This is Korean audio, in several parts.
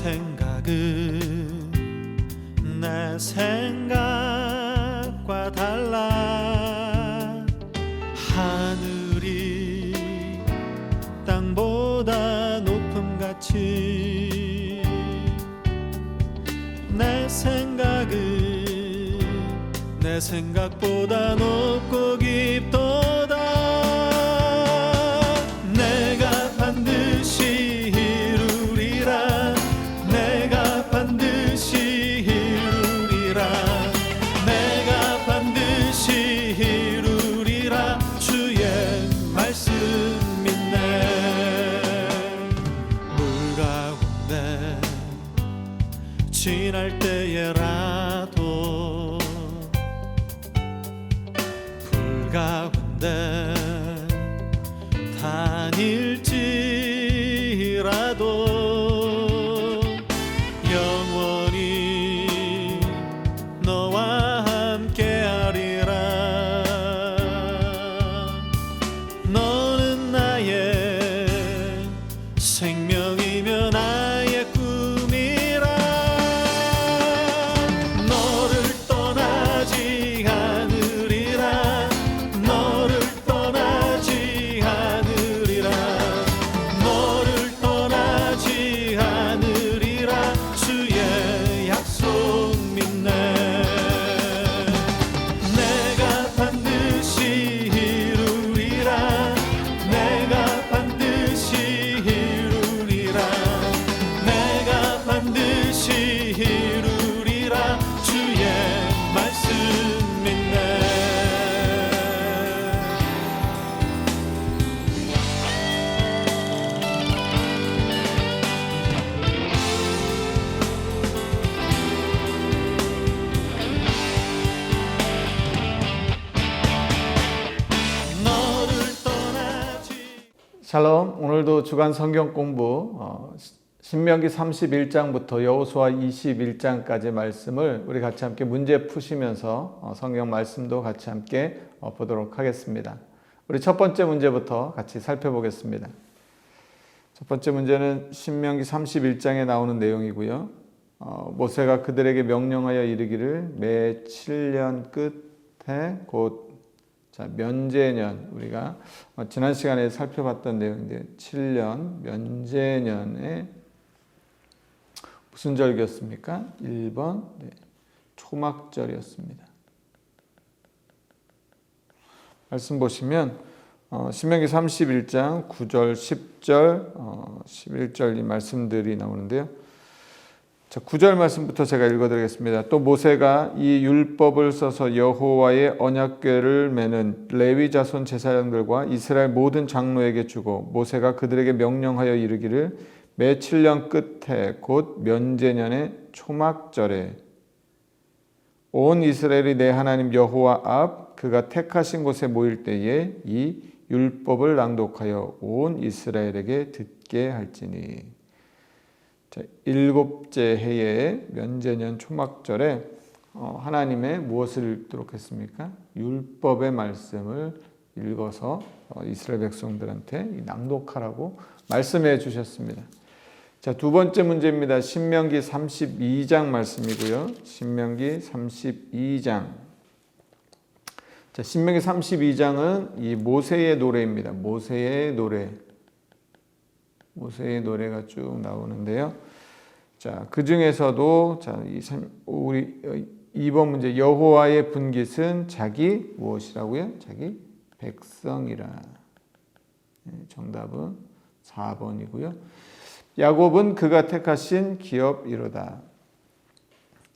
생각은 내 생각과 달라. 하늘이 땅보다 높음같이 내 생각은 내 생각보다 높고 깊도다. 내가 반드시 이루리라. 내가 반드시 이루리라. 내가 반드시 이루리라. 주의 말씀 믿네. 물 가운데 지날 때에라도 불 가운데 다닐지라도 영원히 너와 함께하리라. 너는 나의 생명이며 나의 꿈이라. 너를 떠나지 않으리라. 너를 떠나지 않으리라. 너를 떠나지 않으리라. 주의 약속 믿네. 내가 반드시 이루리라. 내가 반드시 이루리라. 내가 반드시 이루리라. 주의 말씀 믿네. 너를 떠나지. 샬롬. 오늘도 주간 성경 공부 신명기 31장부터 여호수아 21장까지 말씀을 우리 같이 함께 문제 푸시면서 성경 말씀도 같이 함께 보도록 하겠습니다. 우리 첫 번째 문제부터 같이 살펴보겠습니다. 첫 번째 문제는 신명기 31장에 나오는 내용이고요. 모세가 그들에게 명령하여 이르기를 매 7년 끝에 곧 면제년, 우리가 지난 시간에 살펴봤던 내용인데 7년 면제년에 무슨 절기였습니까? 1번 초막절이었습니다. 말씀 보시면 신명기 31장 9절, 10절, 11절 이 말씀들이 나오는데요. 자, 9절 말씀부터 제가 읽어드리겠습니다. 또 모세가 이 율법을 써서 여호와의 언약궤를 매는 레위 자손 제사장들과 이스라엘 모든 장로에게 주고 모세가 그들에게 명령하여 이르기를 매 7년 끝에 곧 면제년의 초막절에 온 이스라엘이 내 하나님 여호와 앞 그가 택하신 곳에 모일 때에 이 율법을 낭독하여 온 이스라엘에게 듣게 할지니. 자, 7째 해의 면제년 초막절에 하나님의 무엇을 읽도록 했습니까? 율법의 말씀을 읽어서 이스라엘 백성들한테 낭독하라고 말씀해 주셨습니다. 자, 두 번째 문제입니다. 신명기 32장 말씀이고요. 신명기 32장. 자, 신명기 32장은 이 모세의 노래입니다. 모세의 노래. 모세의 노래가 쭉 나오는데요. 자, 그 중에서도 우리 2번 문제 여호와의 분깃은 자기 무엇이라고요? 자기 백성이라. 정답은 4번이고요. 야곱은 그가 택하신 기업이로다.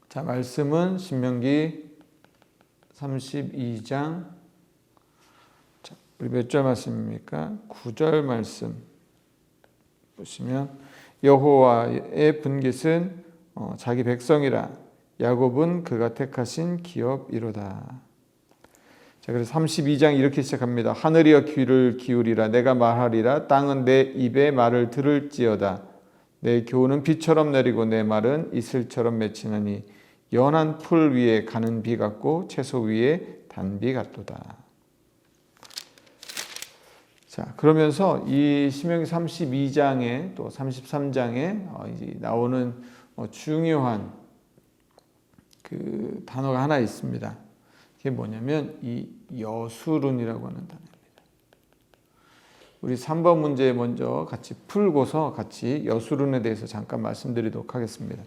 자, 말씀은 신명기 32장. 자, 우리 몇 절 말씀입니까? 9절 말씀 보시면 여호와의 분깃은 자기 백성이라. 야곱은 그가 택하신 기업이로다. 자, 그래서 32장 이렇게 시작합니다. 하늘이여 귀를 기울이라. 내가 말하리라. 땅은 내 입의 말을 들을지어다. 내 교훈은 비처럼 내리고 내 말은 이슬처럼 맺히느니 연한 풀 위에 가는 비 같고 채소 위에 단비 같도다. 자, 그러면서 이 신명기 32장에 또 33장에 이제 나오는 중요한 그 단어가 하나 있습니다. 그게 뭐냐면 이 여수룬이라고 하는 단어입니다. 우리 3번 문제 먼저 같이 풀고서 같이 여수룬에 대해서 잠깐 말씀드리도록 하겠습니다.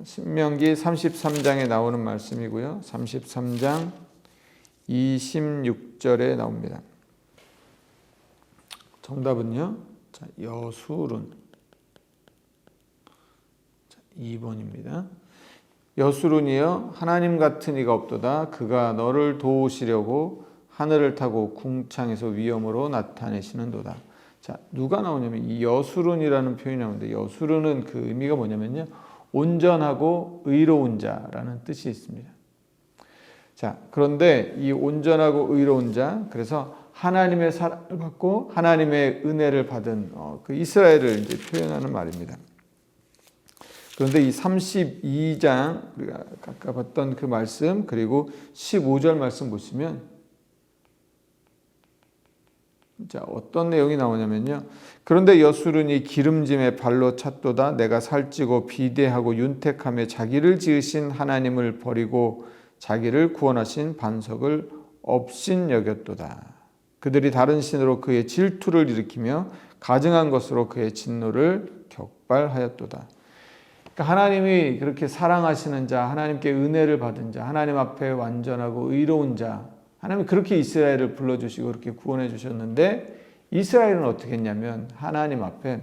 신명기 33장에 나오는 말씀이고요. 33장 26절에 나옵니다. 정답은요. 자, 여수룬. 자, 2번입니다. 여수룬이여 하나님 같은 이가 없도다. 그가 너를 도우시려고 하늘을 타고 궁창에서 위엄으로 나타내시는도다. 자, 누가 나오냐면 이 여수룬이라는 표현이 나오는데 여수룬은 그 의미가 뭐냐면요. 온전하고 의로운 자라는 뜻이 있습니다. 자, 그런데 이 온전하고 의로운 자, 그래서 하나님의 사랑을 받고 하나님의 은혜를 받은 그 이스라엘을 이제 표현하는 말입니다. 그런데 이 32장 우리가 아까 봤던 그 말씀 그리고 15절 말씀 보시면 자, 어떤 내용이 나오냐면요. 그런데 여수룬이 기름짐에 발로 찼도다. 내가 살찌고 비대하고 윤택함에 자기를 지으신 하나님을 버리고 자기를 구원하신 반석을 업신여겼도다. 그들이 다른 신으로 그의 질투를 일으키며 가증한 것으로 그의 진노를 격발하였도다. 그러니까 하나님이 그렇게 사랑하시는 자, 하나님께 은혜를 받은 자, 하나님 앞에 완전하고 의로운 자, 하나님이 그렇게 이스라엘을 불러주시고 그렇게 구원해 주셨는데 이스라엘은 어떻게 했냐면 하나님 앞에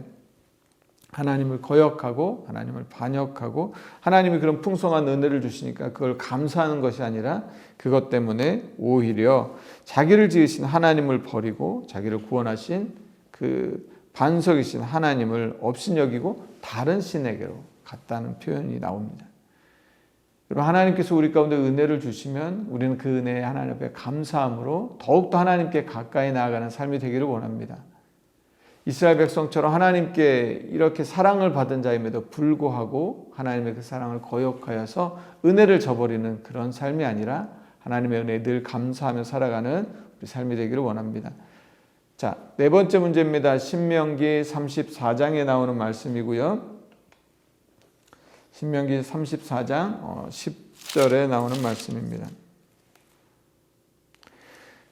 하나님을 거역하고 하나님을 반역하고 하나님이 그런 풍성한 은혜를 주시니까 그걸 감사하는 것이 아니라 그것 때문에 오히려 자기를 지으신 하나님을 버리고 자기를 구원하신 그 반석이신 하나님을 업신여기고 다른 신에게로 갔다는 표현이 나옵니다. 여러분, 하나님께서 우리 가운데 은혜를 주시면 우리는 그 은혜에 하나님 앞에 감사함으로 더욱더 하나님께 가까이 나아가는 삶이 되기를 원합니다. 이스라엘 백성처럼 하나님께 이렇게 사랑을 받은 자임에도 불구하고 하나님의 그 사랑을 거역하여서 은혜를 저버리는 그런 삶이 아니라 하나님의 은혜에 늘 감사하며 살아가는 우리 삶이 되기를 원합니다. 자, 네 번째 문제입니다. 신명기 34장에 나오는 말씀이고요. 신명기 34장 10절에 나오는 말씀입니다.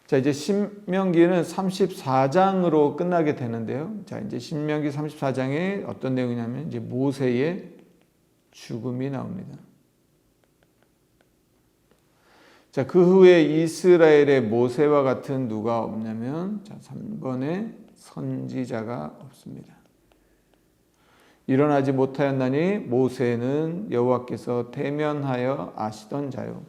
자, 이제 신명기는 34장으로 끝나게 되는데요. 자, 이제 신명기 34장에 어떤 내용이냐면 이제 모세의 죽음이 나옵니다. 자, 그 후에 이스라엘의 모세와 같은 누가 없냐면 자, 3번에 선지자가 없습니다. 일어나지 못하였나니 모세는 여호와께서 대면하여 아시던 자요.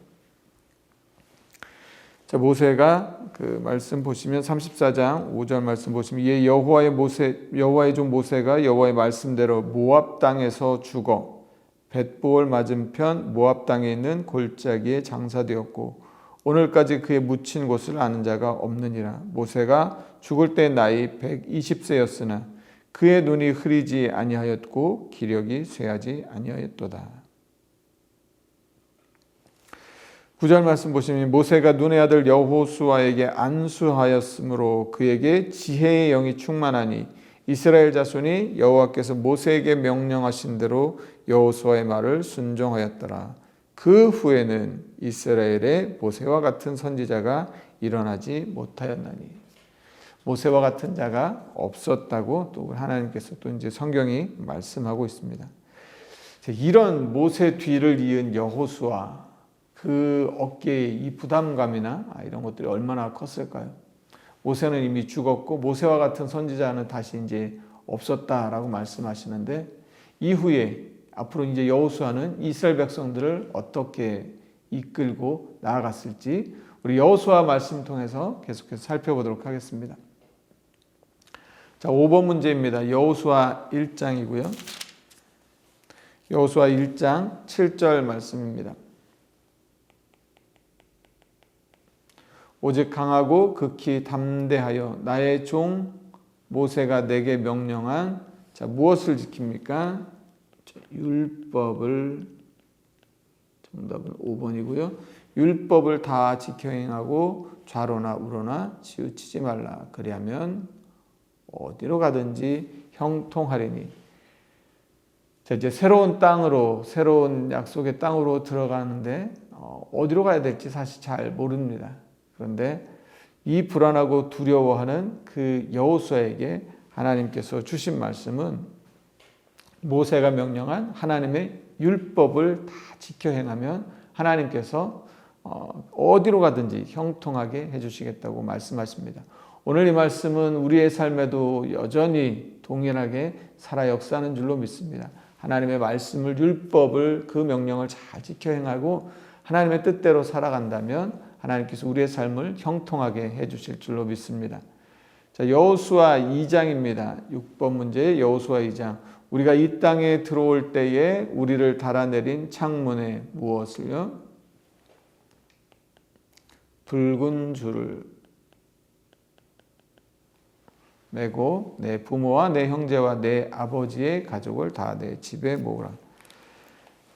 자, 모세가 그 말씀 보시면 34장 5절 말씀 보시면 이에 여호와의 종 모세가 여호와의 말씀대로 모압 땅에서 죽어 벳보을 맞은편 모압 땅에 있는 골짜기에 장사되었고 오늘까지 그의 묻힌 곳을 아는 자가 없느니라. 모세가 죽을 때 나이 120세였으나 그의 눈이 흐리지 아니하였고 기력이 쇠하지 아니하였도다. 9절 말씀 보시면 모세가 눈의 아들 여호수아에게 안수하였으므로 그에게 지혜의 영이 충만하니 이스라엘 자손이 여호와께서 모세에게 명령하신 대로 여호수아의 말을 순종하였더라. 그 후에는 이스라엘에 모세와 같은 선지자가 일어나지 못하였나니 모세와 같은 자가 없었다고 또 하나님께서 또 이제 성경이 말씀하고 있습니다. 이런 모세 뒤를 이은 여호수아 그 어깨의 이 부담감이나 이런 것들이 얼마나 컸을까요? 모세는 이미 죽었고 모세와 같은 선지자는 다시 이제 없었다라고 말씀하시는데 이후에 앞으로 이제 여호수아는 이스라엘 백성들을 어떻게 이끌고 나아갔을지 우리 여호수아 말씀 통해서 계속해서 살펴보도록 하겠습니다. 자, 5번 문제입니다. 여호수아 1장이고요. 여호수아 1장 7절 말씀입니다. 오직 강하고 극히 담대하여 나의 종 모세가 내게 명령한 자, 무엇을 지킵니까? 율법을 정답은 5번이고요. 율법을 다 지켜 행하고 좌로나 우로나 치우치지 말라. 그리하면 어디로 가든지 형통하리니. 자, 이제 새로운 땅으로, 새로운 약속의 땅으로 들어가는데 어디로 가야 될지 사실 잘 모릅니다. 그런데 이 불안하고 두려워하는 그 여호수아에게 하나님께서 주신 말씀은 모세가 명령한 하나님의 율법을 다 지켜 행하면 하나님께서 어디로 가든지 형통하게 해주시겠다고 말씀하십니다. 오늘 이 말씀은 우리의 삶에도 여전히 동일하게 살아 역사하는 줄로 믿습니다. 하나님의 말씀을, 율법을, 그 명령을 잘 지켜 행하고 하나님의 뜻대로 살아간다면 하나님께서 우리의 삶을 형통하게 해주실 줄로 믿습니다. 자, 여호수아 2장입니다. 6번 문제 여호수아 2장. 우리가 이 땅에 들어올 때에 우리를 달아내린 창문에 무엇을요? 붉은 줄을 매고 내 부모와 내 형제와 내 아버지의 가족을 다 내 집에 모으라.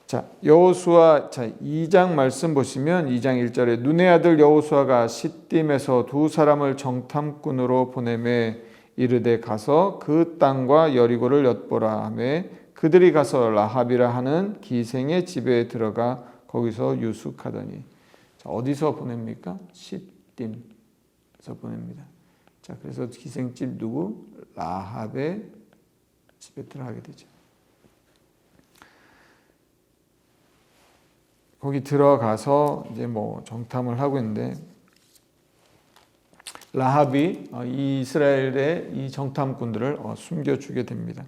자, 여호수아 2장 말씀 보시면 2장 1절에 눈의 아들 여호수아가 시딤에서 두 사람을 정탐꾼으로 보내매 이르되 가서 그 땅과 여리고를 엿보라 하며 그들이 가서 라합이라 하는 기생의 집에 들어가 거기서 유숙하더니. 자, 어디서 보냅니까? 시딤에서 보냅니다. 자, 그래서 기생집 누구? 라합의 집에 들어가게 되죠. 거기 들어가서 이제 뭐 정탐을 하고 있는데 라합이 이스라엘의 이 정탐꾼들을 숨겨주게 됩니다.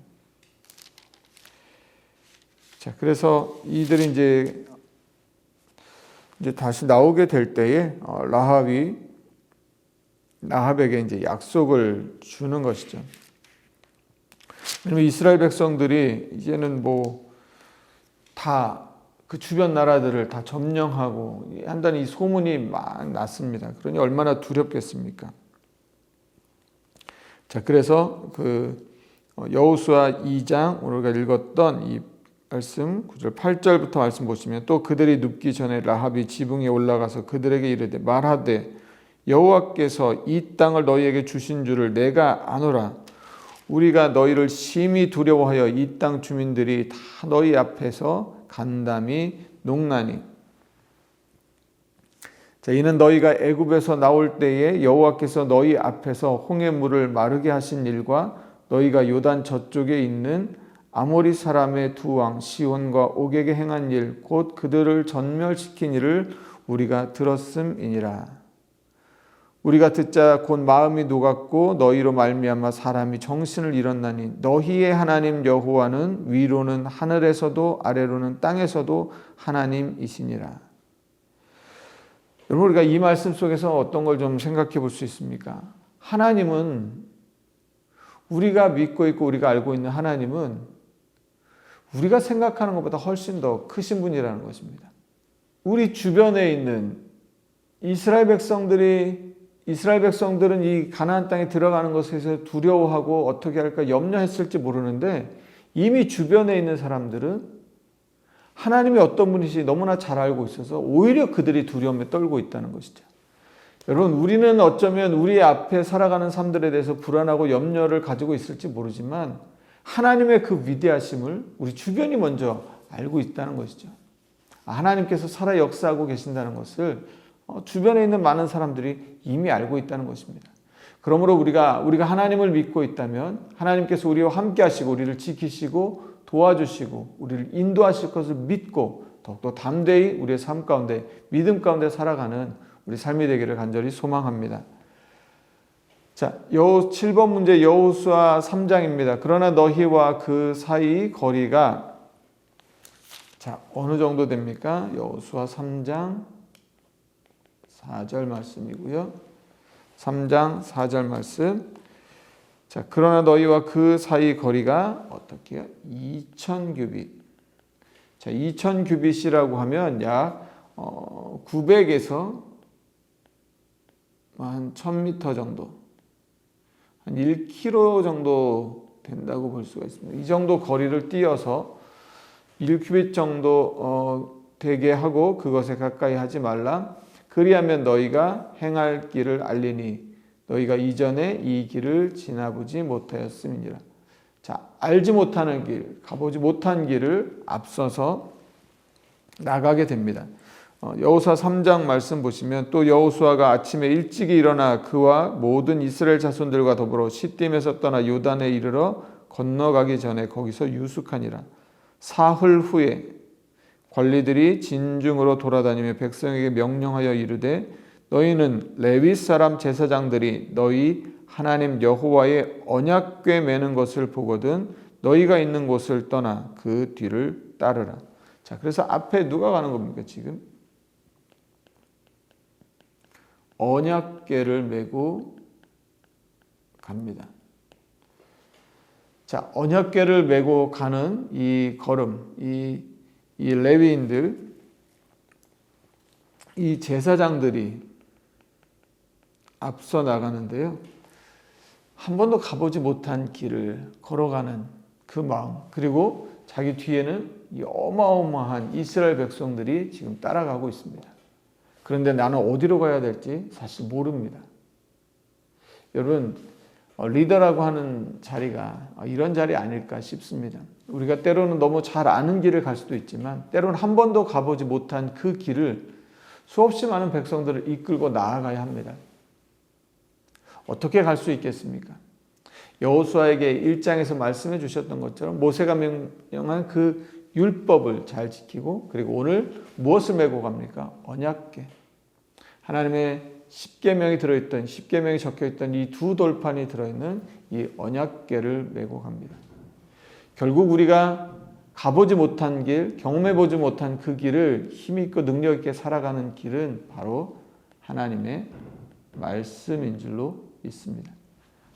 자, 그래서 이들이 이제 다시 나오게 될 때에 라합에게 이제 약속을 주는 것이죠. 왜냐면 이스라엘 백성들이 이제는 뭐 다 그 주변 나라들을 다 점령하고 한다는 이 소문이 막 났습니다. 그러니 얼마나 두렵겠습니까? 자, 그래서 그 여호수아 2장 오늘가 읽었던 이 말씀 9절 8절부터 말씀 보시면 또 그들이 눕기 전에 라합이 지붕에 올라가서 그들에게 이르되 말하되 여호와께서 이 땅을 너희에게 주신 줄을 내가 아노라. 우리가 너희를 심히 두려워하여 이 땅 주민들이 다 너희 앞에서 간담이 농나니. 자, 이는 너희가 애굽에서 나올 때에 여호와께서 너희 앞에서 홍해 물을 마르게 하신 일과 너희가 요단 저쪽에 있는 아모리 사람의 두 왕 시온과 옥에게 행한 일 곧 그들을 전멸시킨 일을 우리가 들었음이니라. 우리가 듣자 곧 마음이 녹았고 너희로 말미암아 사람이 정신을 잃었나니 너희의 하나님 여호와는 위로는 하늘에서도 아래로는 땅에서도 하나님이시니라. 여러분, 우리가 이 말씀 속에서 어떤 걸 좀 생각해 볼 수 있습니까? 하나님은, 우리가 믿고 있고 우리가 알고 있는 하나님은 우리가 생각하는 것보다 훨씬 더 크신 분이라는 것입니다. 우리 주변에 있는 이스라엘 백성들은 이 가나안 땅에 들어가는 것에 대해서 두려워하고 어떻게 할까 염려했을지 모르는데 이미 주변에 있는 사람들은 하나님이 어떤 분이신지 너무나 잘 알고 있어서 오히려 그들이 두려움에 떨고 있다는 것이죠. 여러분, 우리는 어쩌면 우리 앞에 살아가는 삶들에 대해서 불안하고 염려를 가지고 있을지 모르지만 하나님의 그 위대하심을 우리 주변이 먼저 알고 있다는 것이죠. 하나님께서 살아 역사하고 계신다는 것을 주변에 있는 많은 사람들이 이미 알고 있다는 것입니다. 그러므로 우리가 하나님을 믿고 있다면 하나님께서 우리와 함께 하시고 우리를 지키시고 도와주시고 우리를 인도하실 것을 믿고 더욱더 담대히 우리의 삶 가운데 믿음 가운데 살아가는 우리 삶이 되기를 간절히 소망합니다. 자, 7번 문제 여호수아 3장입니다. 그러나 너희와 그 사이 거리가 자, 어느 정도 됩니까? 여호수아 3장 4절 말씀이고요. 3장 4절 말씀. 자, 그러나 너희와 그 사이 거리가 어떻게 해요? 2000규빗. 자, 2000규빗이라고 하면 약 900에서 한 1000m 정도, 한 1km 정도 된다고 볼 수가 있습니다. 이 정도 거리를 뛰어서 1규빗 정도 되게 하고 그것에 가까이 하지 말라. 그리하면 너희가 행할 길을 알리니 너희가 이전에 이 길을 지나보지 못하였음이니라. 자, 알지 못하는 길, 가보지 못한 길을 앞서서 나가게 됩니다. 여호수아 3장 말씀 보시면 또 여호수아가 아침에 일찍이 일어나 그와 모든 이스라엘 자손들과 더불어 시딤에서 떠나 요단에 이르러 건너가기 전에 거기서 유숙하니라. 사흘 후에 관리들이 진중으로 돌아다니며 백성에게 명령하여 이르되 너희는 레위 사람 제사장들이 너희 하나님 여호와의 언약궤 매는 것을 보거든 너희가 있는 곳을 떠나 그 뒤를 따르라. 자, 그래서 앞에 누가 가는 겁니까 지금? 언약궤를 메고 갑니다. 자, 언약궤를 메고 가는 이 걸음, 이 레위인들, 이 제사장들이 앞서 나가는데요. 한 번도 가보지 못한 길을 걸어가는 그 마음, 그리고 자기 뒤에는 이 어마어마한 이스라엘 백성들이 지금 따라가고 있습니다. 그런데 나는 어디로 가야 될지 사실 모릅니다. 여러분, 리더라고 하는 자리가 이런 자리 아닐까 싶습니다. 우리가 때로는 너무 잘 아는 길을 갈 수도 있지만 때로는 한 번도 가보지 못한 그 길을 수없이 많은 백성들을 이끌고 나아가야 합니다. 어떻게 갈 수 있겠습니까? 여호수아에게 1장에서 말씀해 주셨던 것처럼 모세가 명령한 그 율법을 잘 지키고 그리고 오늘 무엇을 메고 갑니까? 언약궤. 하나님의 10계명이 들어있던 10계명이 적혀있던 이 두 돌판이 들어있는 이 언약궤를 메고 갑니다. 결국 우리가 가보지 못한 길, 경험해보지 못한 그 길을 힘있고 능력있게 살아가는 길은 바로 하나님의 말씀인 줄로 믿습니다.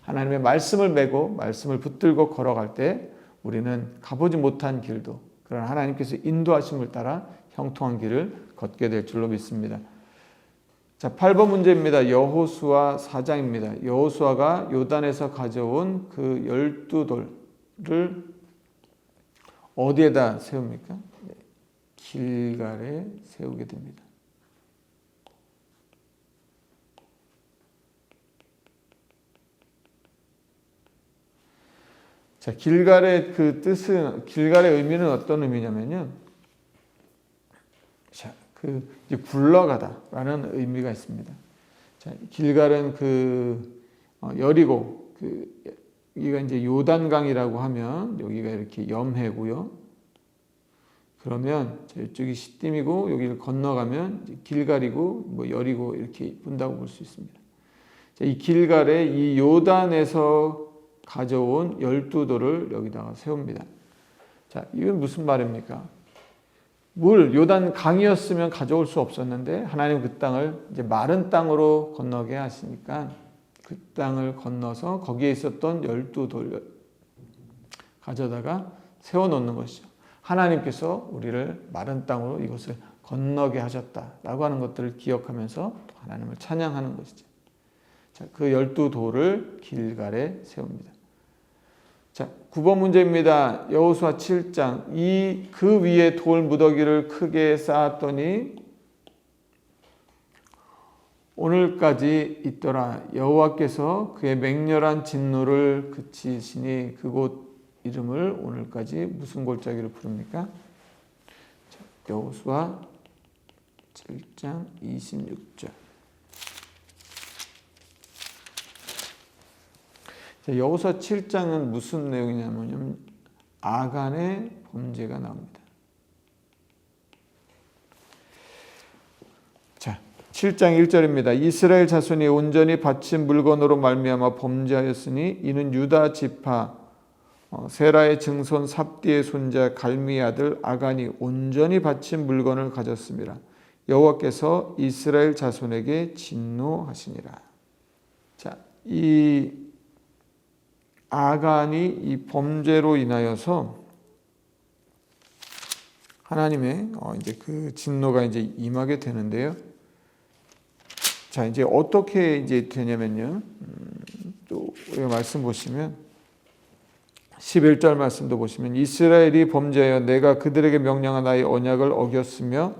하나님의 말씀을 메고 말씀을 붙들고 걸어갈 때 우리는 가보지 못한 길도 그러나 하나님께서 인도하심을 따라 형통한 길을 걷게 될 줄로 믿습니다. 자, 8번 문제입니다. 여호수아 4장입니다. 여호수아가 요단에서 가져온 그 12돌을 어디에다 세웁니까? 길갈에 세우게 됩니다. 자, 길갈의 그 뜻은, 길갈의 의미는 어떤 의미냐면요. 자, 이제 굴러가다라는 의미가 있습니다. 자, 길갈은 여리고, 여기가 이제 요단강이라고 하면 여기가 이렇게 염해고요. 그러면 이쪽이 시딤이고 여기를 건너가면 이제 길갈이고 여리고 이렇게 본다고 볼 수 있습니다. 자, 이 길갈에 이 요단에서 가져온 12돌을 여기다가 세웁니다. 자, 이건 무슨 말입니까? 요단 강이었으면 가져올 수 없었는데 하나님 그 땅을 이제 마른 땅으로 건너게 하시니까 그 땅을 건너서 거기에 있었던 12돌 가져다가 세워놓는 것이죠. 하나님께서 우리를 마른 땅으로 이것을 건너게 하셨다라고 하는 것들을 기억하면서 하나님을 찬양하는 것이죠. 자, 그 12돌을 길갈에 세웁니다. 자, 9번 문제입니다. 여호수아 7장. 그 위에 돌 무더기를 크게 쌓았더니 오늘까지 있더라. 여호와께서 그의 맹렬한 진노를 그치시니 그곳 이름을 오늘까지 무슨 골짜기로 부릅니까? 자, 여호수아 7장 26절. 여호수아 7장은 무슨 내용이냐면 아간의 범죄가 나옵니다. 자, 7장 1절입니다. 이스라엘 자손이 온전히 바친 물건으로 말미암아 범죄하였으니 이는 유다 지파 세라의 증손 삽디의 손자 갈미의 아들 아간이 온전히 바친 물건을 가졌습니다. 여호와께서 이스라엘 자손에게 진노하시니라. 자, 이 아간이 이 범죄로 인하여서 하나님의 이제 그 진노가 이제 임하게 되는데요. 자, 이제 어떻게 이제 되냐면요. 또 우리가 말씀 보시면 11절 말씀도 보시면 이스라엘이 범죄하여 내가 그들에게 명령한 나의 언약을 어겼으며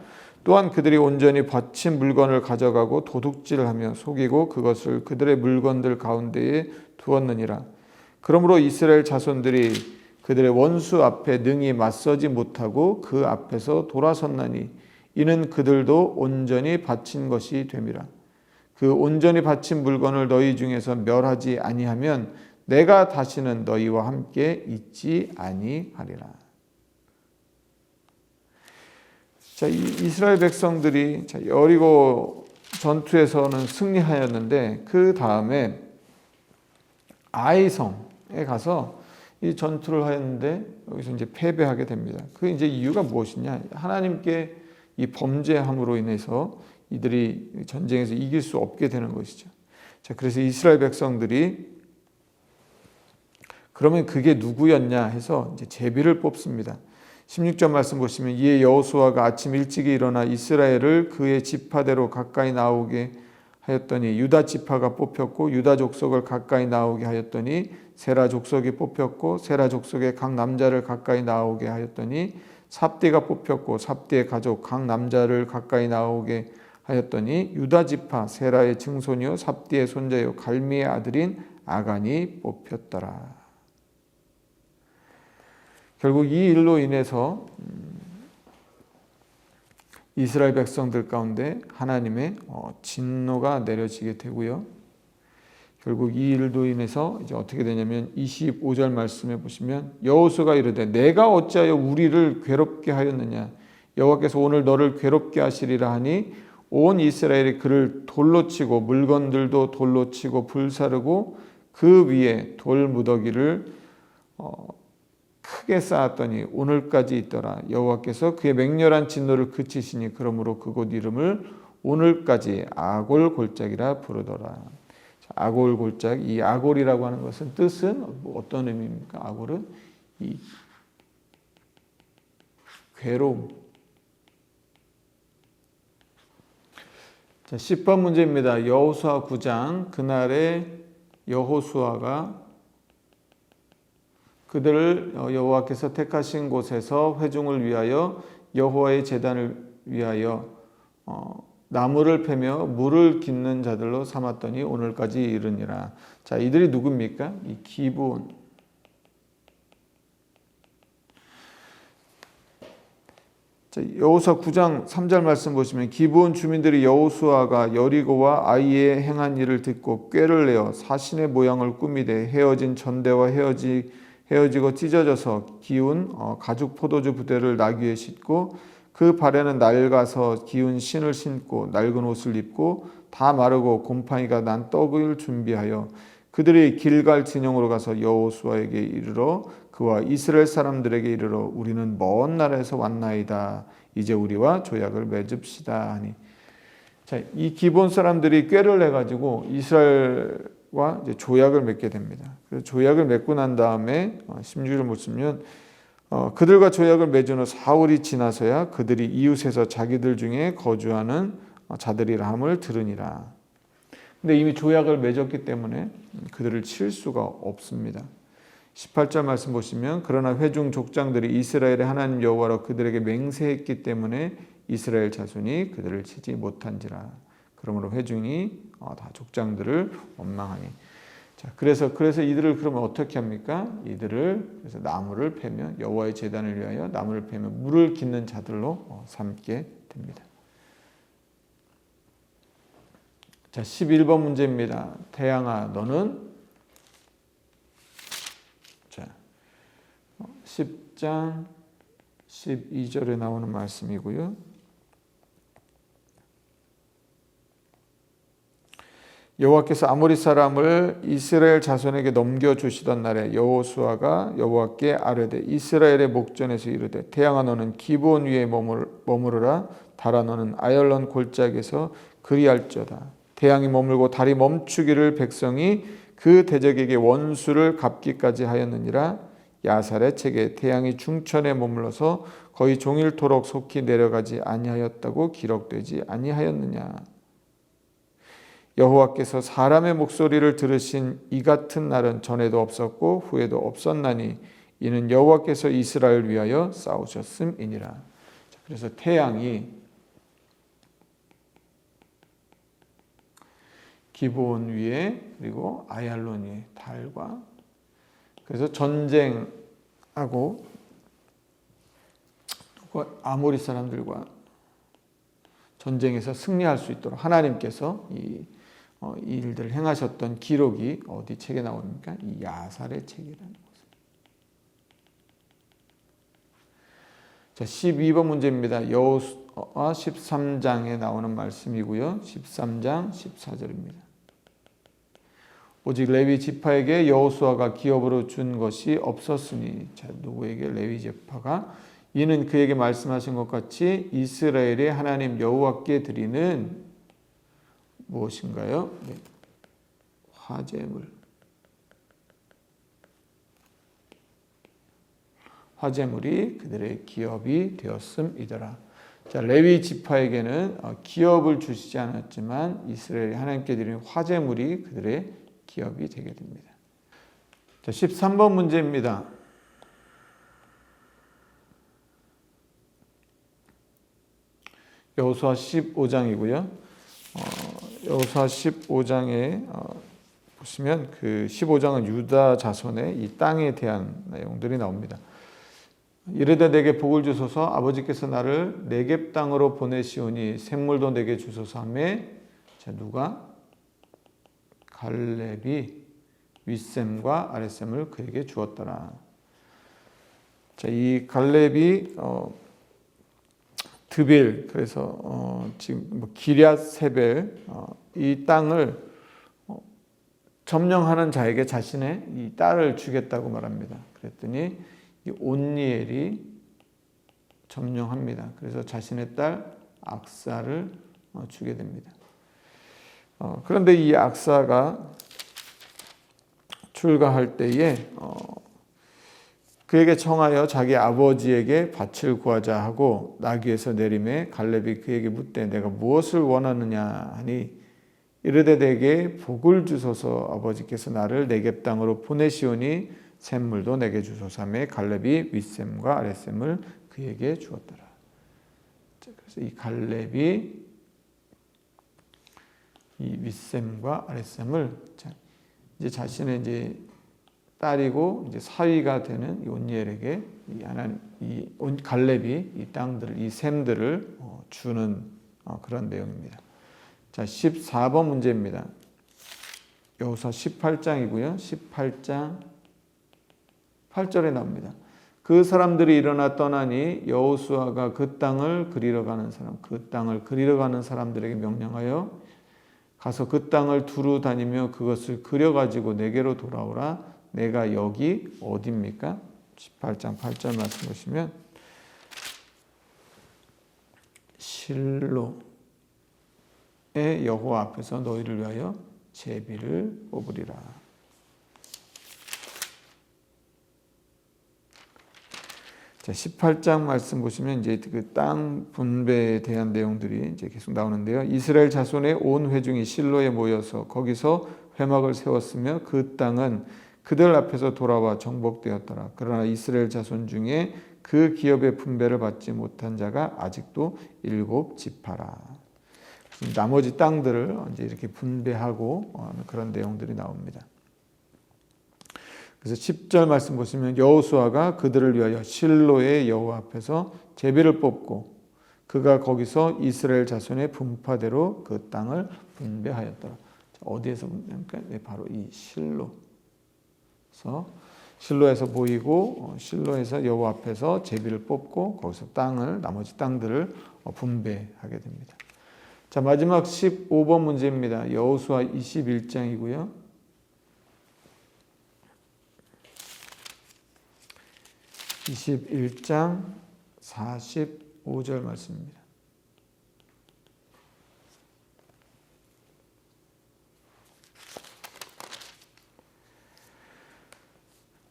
또한 그들이 온전히 바친 물건을 가져가고 도둑질하며 속이고 그것을 그들의 물건들 가운데에 두었느니라. 그러므로 이스라엘 자손들이 그들의 원수 앞에 능히 맞서지 못하고 그 앞에서 돌아섰나니 이는 그들도 온전히 바친 것이 됨이라. 그 온전히 바친 물건을 너희 중에서 멸하지 아니하면 내가 다시는 너희와 함께 있지 아니하리라. 자, 이스라엘 백성들이 여리고 전투에서는 승리하였는데 그 다음에 아이성에 가서 이 전투를 하였는데 여기서 이제 패배하게 됩니다. 그 이제 이유가 무엇이냐? 하나님께 이 범죄함으로 인해서 이들이 전쟁에서 이길 수 없게 되는 것이죠. 자, 그래서 이스라엘 백성들이 그러면 그게 누구였냐 해서 이제 제비를 뽑습니다. 16절 말씀 보시면 이에 여호수아가 아침 일찍이 일어나 이스라엘을 그의 지파대로 가까이 나오게 하였더니 유다 지파가 뽑혔고 유다 족속을 가까이 나오게 하였더니 세라 족속이 뽑혔고 세라 족속의 각 남자를 가까이 나오게 하였더니 삽디가 뽑혔고 삽디의 가족 각 남자를 가까이 나오게 하였더니 유다 지파 세라의 증손이요 삽디의 손자요 갈미의 아들인 아간이 뽑혔더라. 결국 이 일로 인해서 이스라엘 백성들 가운데 하나님의 진노가 내려지게 되고요. 결국 이 일로 인해서 이제 어떻게 되냐면 25절 말씀에 보시면 여호수아가 이르되 내가 어찌하여 우리를 괴롭게 하였느냐 여호와께서 오늘 너를 괴롭게 하시리라 하니 온 이스라엘이 그를 돌로 치고 물건들도 돌로 치고 불사르고 그 위에 돌 무더기를 크게 쌓았더니 오늘까지 있더라. 여호와께서 그의 맹렬한 진노를 그치시니 그러므로 그곳 이름을 오늘까지 아골 골짜기라 부르더라. 아골 골짜기, 이 아골이라고 하는 것은 뜻은 어떤 의미입니까? 아골은 이 괴로움. 자, 10번 문제입니다. 여호수아 9장 그날에 여호수아가 그들을 여호와께서 택하신 곳에서 회중을 위하여 여호와의 제단을 위하여 나무를 패며 물을 깃는 자들로 삼았더니 오늘까지 이르니라. 자, 이들이 누굽니까? 이 기브온. 자, 여호수아 9장 3절 말씀 보시면 기브온 주민들이 여호수아가 여리고와 아이에 행한 일을 듣고 꾀를 내어 사신의 모양을 꾸미되 헤어진 전대와 헤어지고 찢어져서 기운 가죽 포도주 부대를 나귀에 싣고 그 발에는 낡아서 기운 신을 신고 낡은 옷을 입고 다 마르고 곰팡이가 난 떡을 준비하여 그들이 길갈 진영으로 가서 여호수아에게 이르러 그와 이스라엘 사람들에게 이르러 우리는 먼 나라에서 왔나이다. 이제 우리와 조약을 맺읍시다 하니. 자, 이 기본 사람들이 꾀를 내 가지고 이스라엘과 이제 조약을 맺게 됩니다. 그래서 조약을 맺고 난 다음에 16절을 보시면 그들과 조약을 맺은 후 사흘이 지나서야 그들이 이웃에서 자기들 중에 거주하는 자들이라 함을 들으니라. 근데 이미 조약을 맺었기 때문에 그들을 칠 수가 없습니다. 18절 말씀 보시면 그러나 회중 족장들이 이스라엘의 하나님 여호와로 그들에게 맹세했기 때문에 이스라엘 자손이 그들을 치지 못한지라. 그러므로 회중이 다 족장들을 원망하니. 자, 그래서 이들을 그러면 어떻게 합니까? 이들을 그래서 나무를 패며 여호와의 제단을 위하여 나무를 패며 물을 깃는 자들로 삼게 됩니다. 자, 11번 문제입니다. 태양아 너는 10장 12절에 나오는 말씀이고요. 여호와께서 아모리 사람을 이스라엘 자손에게 넘겨주시던 날에 여호수아가 여호와께 아뢰되 이스라엘의 목전에서 이르되 태양아 너는 기브온 위에 머무르라 달아 너는 아열론 골짜기에서 그리할지어다. 태양이 머물고 달이 멈추기를 백성이 그 대적에게 원수를 갚기까지 하였느니라. 야살의 책에 태양이 중천에 머물러서 거의 종일토록 속히 내려가지 아니하였다고 기록되지 아니하였느냐. 여호와께서 사람의 목소리를 들으신 이 같은 날은 전에도 없었고 후에도 없었나니 이는 여호와께서 이스라엘을 위하여 싸우셨음이니라. 그래서 태양이 기브온 위에 그리고 아얄론 위에 달과 그래서 전쟁하고 아모리 사람들과 전쟁에서 승리할 수 있도록 하나님께서 이 일들을 행하셨던 기록이 어디 책에 나옵니까? 이 야살의 책이라는 것입니다. 자, 12번 문제입니다. 여호수아 13장에 나오는 말씀이고요. 13장 14절입니다. 오직 레위 지파에게 여호수아가 기업으로 준 것이 없었으니, 자, 누구에게? 레위 지파가. 이는 그에게 말씀하신 것 같이 이스라엘의 하나님 여호와께 드리는 무엇인가요? 네. 화제물이 그들의 기업이 되었음이더라. 자, 레위 지파에게는 기업을 주시지 않았지만 이스라엘이 하나님께 드리는 화제물이 그들의 기업이 되게 됩니다. 자, 13번 문제입니다. 여호수아 15장이고요. 여호수아 15장에 보시면 그 15장은 유다 자손의 이 땅에 대한 내용들이 나옵니다. 이르되 내게 복을 주소서, 아버지께서 나를 네겝 땅으로 보내시오니 샘물도 내게 주소서 하매, 자, 누가? 갈렙이 윗샘과 아랫샘을 그에게 주었더라. 자, 이 갈렙이 드빌, 그래서 지금 뭐 기럇 세벨, 이 땅을 점령하는 자에게 자신의 이 딸을 주겠다고 말합니다. 그랬더니 이 온니엘이 점령합니다. 그래서 자신의 딸 악사를 주게 됩니다. 그런데 이 악사가 출가할 때에 그에게 청하여 자기 아버지에게 밭을 구하자 하고 나귀에서 내림에 갈렙이 그에게 묻되 내가 무엇을 원하느냐 하니 이르되 내게 복을 주소서, 아버지께서 나를 네겝 땅으로 보내시오니 샘물도 내게 주소서 하매 갈렙이 윗샘과 아랫샘을 그에게 주었더라. 그래서 이 갈렙이 이 윗샘과 아랫샘을 이제 자신의 이제 딸이고 이제 사위가 되는 이 온니엘에게 이 갈렙이 이 땅들을, 이 샘들을 주는 그런 내용입니다. 자, 14번 문제입니다. 여호수아 18장이고요. 18장 8절에 나옵니다. 그 사람들이 일어나 떠나니 여호수아가 그 땅을 그리러 가는 사람들에게 명령하여 가서 그 땅을 두루 다니며 그것을 그려가지고 내게로 돌아오라. 내가 여기 어디입니까? 18장 8절 말씀 보시면 실로의 여호와 앞에서 너희를 위하여 제비를 뽑으리라. 자, 18장 말씀 보시면 이제 그 땅 분배에 대한 내용들이 이제 계속 나오는데요. 이스라엘 자손의 온 회중이 실로에 모여서 거기서 회막을 세웠으며 그 땅은 그들 앞에서 돌아와 정복되었더라. 그러나 이스라엘 자손 중에 그 기업의 분배를 받지 못한 자가 아직도 7지파라. 나머지 땅들을 이제 이렇게 분배하고 그런 내용들이 나옵니다. 그래서 10절 말씀 보시면 여호수아가 그들을 위하여 실로의 여호와 앞에서 제비를 뽑고 그가 거기서 이스라엘 자손의 분파대로 그 땅을 분배하였더라. 어디에서 분배합니까? 네, 바로 이 실로에서 보이고 실로에서 여호와 앞에서 제비를 뽑고 거기서 나머지 땅들을 분배하게 됩니다. 자, 마지막 15번 문제입니다. 여호수아 21장이고요. 21장 45절 말씀입니다.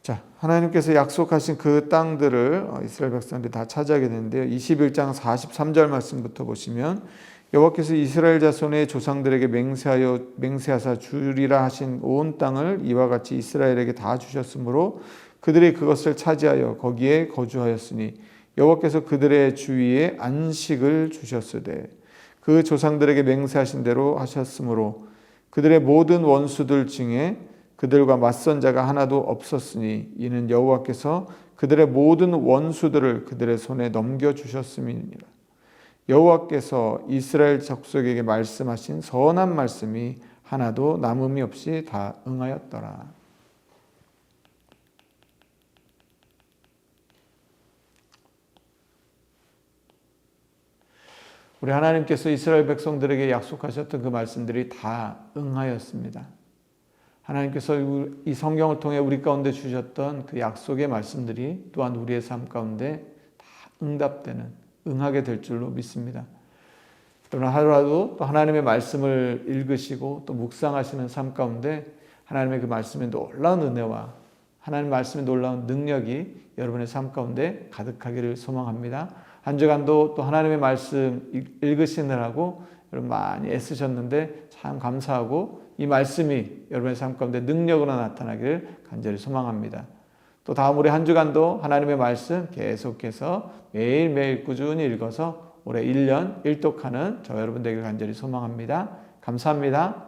자, 하나님께서 약속하신 그 땅들을 이스라엘 백성들이 다 차지하게 되는데요. 21장 43절 말씀부터 보시면 여호와께서 이스라엘 자손의 조상들에게 맹세하사 주리라 하신 온 땅을 이와 같이 이스라엘에게 다 주셨으므로 그들이 그것을 차지하여 거기에 거주하였으니 여호와께서 그들의 주위에 안식을 주셨으되 그 조상들에게 맹세하신 대로 하셨으므로 그들의 모든 원수들 중에 그들과 맞선 자가 하나도 없었으니 이는 여호와께서 그들의 모든 원수들을 그들의 손에 넘겨주셨음이니라. 여호와께서 이스라엘 족속에게 말씀하신 선한 말씀이 하나도 남음이 없이 다 응하였더라. 우리 하나님께서 이스라엘 백성들에게 약속하셨던 그 말씀들이 다 응하였습니다. 하나님께서 이 성경을 통해 우리 가운데 주셨던 그 약속의 말씀들이 또한 우리의 삶 가운데 다 응답되는, 응하게 될 줄로 믿습니다. 또는 하루라도 또 하나님의 말씀을 읽으시고 또 묵상하시는 삶 가운데 하나님의 그 말씀의 놀라운 은혜와 하나님 말씀의 놀라운 능력이 여러분의 삶 가운데 가득하기를 소망합니다. 한 주간도 또 하나님의 말씀 읽으시느라고 여러분 많이 애쓰셨는데 참 감사하고 이 말씀이 여러분의 삶 가운데 능력으로 나타나기를 간절히 소망합니다. 또 다음 우리 한 주간도 하나님의 말씀 계속해서 매일매일 꾸준히 읽어서 올해 1년 일독하는 저 여러분 되기를 간절히 소망합니다. 감사합니다.